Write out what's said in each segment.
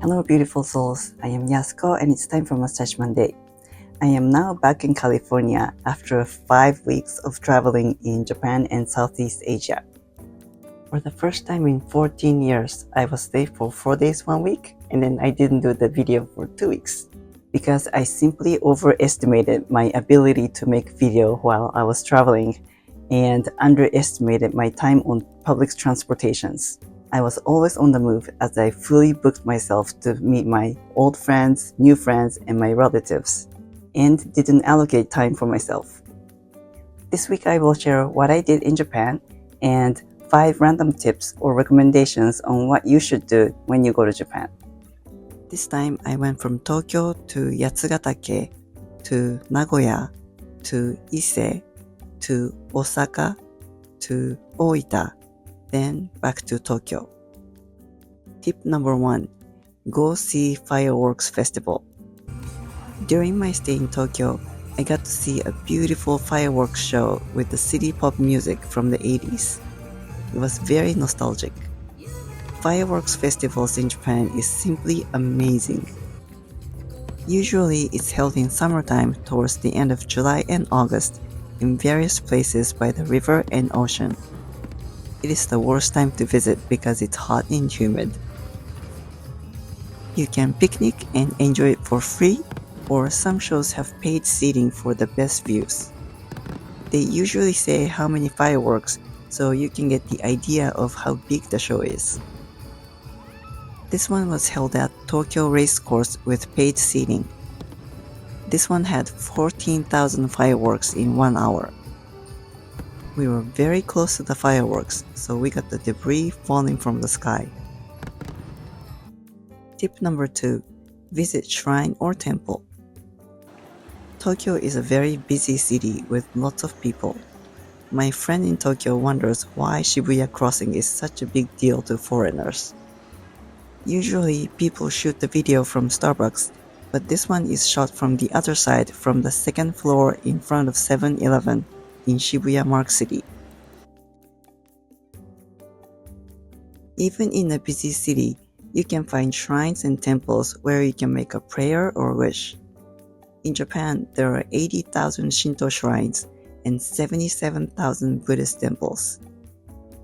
Hello beautiful souls, I am Yasuko and it's time for Mustache Monday. I am now back in California after 5 weeks of traveling in Japan and Southeast Asia. For the first time in 14 years, I was there for 4 days 1 week and then I didn't do the video for 2 weeks because I simply overestimated my ability to make video while I was traveling and underestimated my time on public transportations. I was always on the move as I fully booked myself to meet my old friends, new friends, and my relatives, and didn't allocate time for myself. This week I will share what I did in Japan and 5 random tips or recommendations on what you should do when you go to Japan. This time I went from Tokyo to Yatsugatake, to Nagoya, to Ise, to Osaka, to Oita, then back to Tokyo. Tip number 1. Go see fireworks festival. During my stay in Tokyo, I got to see a beautiful fireworks show with the city pop music from the 80s. It was very nostalgic. Fireworks festivals in Japan is simply amazing. Usually it's held in summertime towards the end of July and August in various places by the river and ocean. It is the worst time to visit because it's hot and humid. You can picnic and enjoy it for free, or some shows have paid seating for the best views. They usually say how many fireworks, so you can get the idea of how big the show is. This one was held at Tokyo Racecourse with paid seating. This one had 14,000 fireworks in 1 hour. We were very close to the fireworks, so we got the debris falling from the sky. Tip number 2. Visit shrine or temple. Tokyo is a very busy city with lots of people. My friend in Tokyo wonders why Shibuya Crossing is such a big deal to foreigners. Usually people shoot the video from Starbucks, but this one is shot from the other side from the second floor in front of 7-Eleven in Shibuya Mark City. Even in a busy city, you can find shrines and temples where you can make a prayer or wish. In Japan, there are 80,000 Shinto shrines and 77,000 Buddhist temples.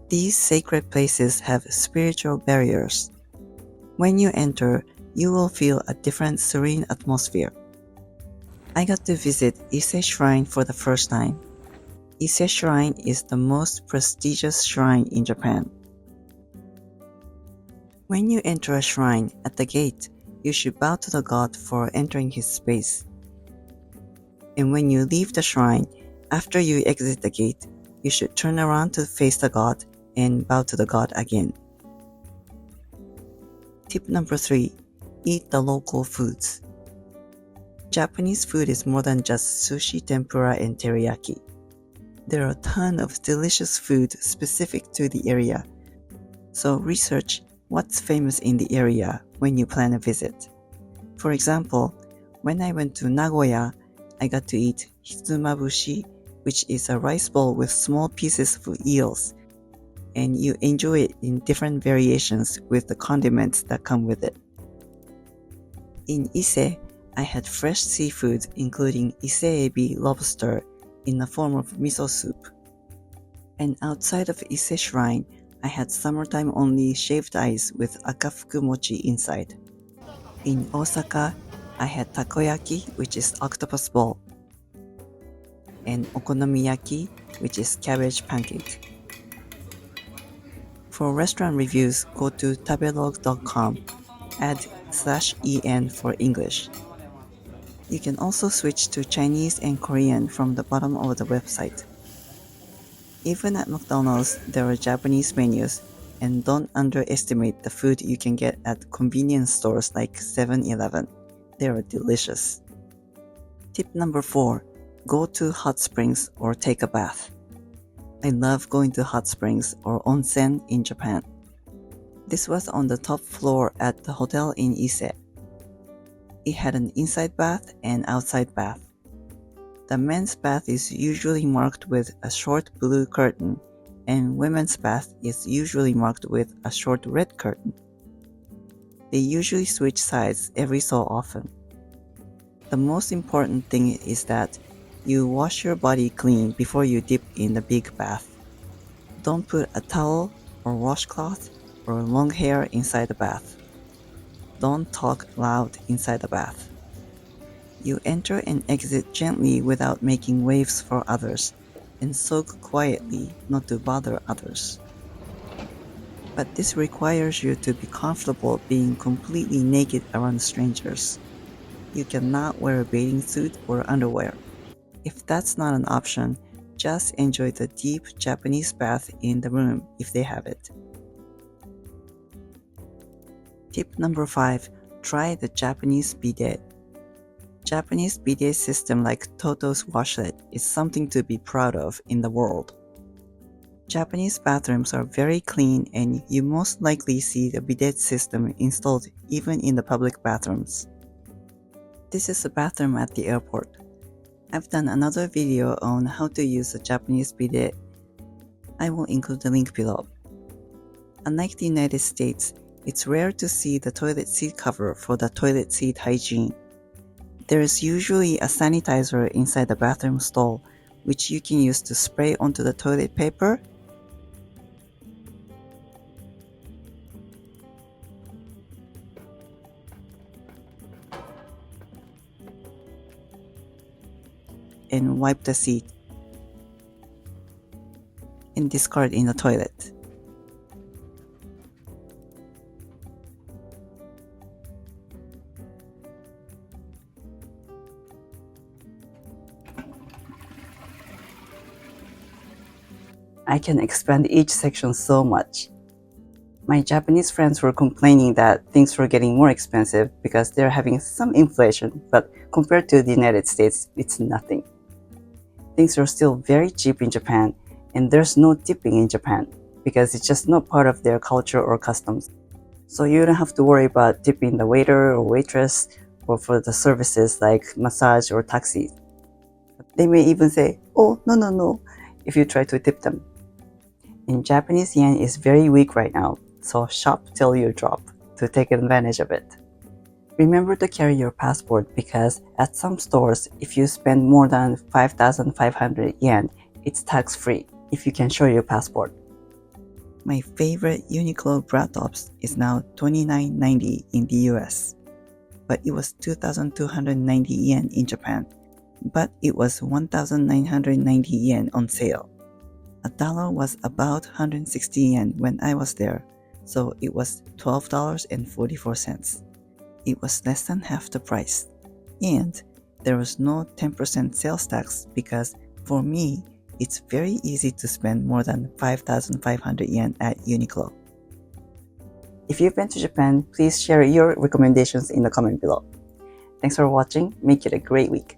These sacred places have spiritual barriers. When you enter, you will feel a different serene atmosphere. I got to visit Ise Shrine for the first time. Ise Shrine is the most prestigious shrine in Japan. When you enter a shrine, at the gate, you should bow to the god for entering his space. And when you leave the shrine, after you exit the gate, you should turn around to face the god and bow to the god again. Tip number 3. Eat the local foods. Japanese food is more than just sushi, tempura, and teriyaki. There are a ton of delicious food specific to the area, so research what's famous in the area when you plan a visit. For example, when I went to Nagoya, I got to eat hitsumabushi, which is a rice bowl with small pieces of eels, and you enjoy it in different variations with the condiments that come with it. In Ise, I had fresh seafood including ise ebi lobster in the form of miso soup. And outside of Ise Shrine, I had summertime only shaved ice with akafuku mochi inside. In Osaka, I had takoyaki, which is octopus ball, and okonomiyaki, which is cabbage pancake. For restaurant reviews, go to tabelog.com, add /en for English. You can also switch to Chinese and Korean from the bottom of the website. Even at McDonald's, there are Japanese menus, and don't underestimate the food you can get at convenience stores like 7-Eleven. They are delicious. Tip number 4. Go to hot springs or take a bath. I love going to hot springs or onsen in Japan. This was on the top floor at the hotel in Ise. It had an inside bath and outside bath. The men's bath is usually marked with a short blue curtain, and women's bath is usually marked with a short red curtain. They usually switch sides every so often. The most important thing is that you wash your body clean before you dip in the big bath. Don't put a towel or washcloth or long hair inside the bath. Don't talk loud inside the bath. You enter and exit gently without making waves for others, and soak quietly not to bother others. But this requires you to be comfortable being completely naked around strangers. You cannot wear a bathing suit or underwear. If that's not an option, just enjoy the deep Japanese bath in the room if they have it. Tip number 5. Try the Japanese bidet. Japanese bidet system like Toto's washlet is something to be proud of in the world. Japanese bathrooms are very clean and you most likely see the bidet system installed even in the public bathrooms. This is a bathroom at the airport. I've done another video on how to use a Japanese bidet. I will include the link below. Unlike the United States, it's rare to see the toilet seat cover for the toilet seat hygiene. There is usually a sanitizer inside the bathroom stall, which you can use to spray onto the toilet paper and wipe the seat and discard in the toilet. I can expand each section so much. My Japanese friends were complaining that things were getting more expensive because they're having some inflation, but compared to the United States, it's nothing. Things are still very cheap in Japan, and there's no tipping in Japan because it's just not part of their culture or customs. So you don't have to worry about tipping the waiter or waitress or for the services like massage or taxi. They may even say, "Oh, no," if you try to tip them. And Japanese yen is very weak right now, so shop till you drop to take advantage of it. Remember to carry your passport because at some stores, if you spend more than 5,500 yen, it's tax-free if you can show your passport. My favorite Uniqlo bra tops is now $29.90 in the US, but it was 2,290 yen in Japan, but it was 1,990 yen on sale. $1 was about 160 yen when I was there, so it was $12.44. It was less than half the price, and there was no 10% sales tax because for me, it's very easy to spend more than 5,500 yen at Uniqlo. If you've been to Japan, please share your recommendations in the comment below. Thanks for watching. Make it a great week.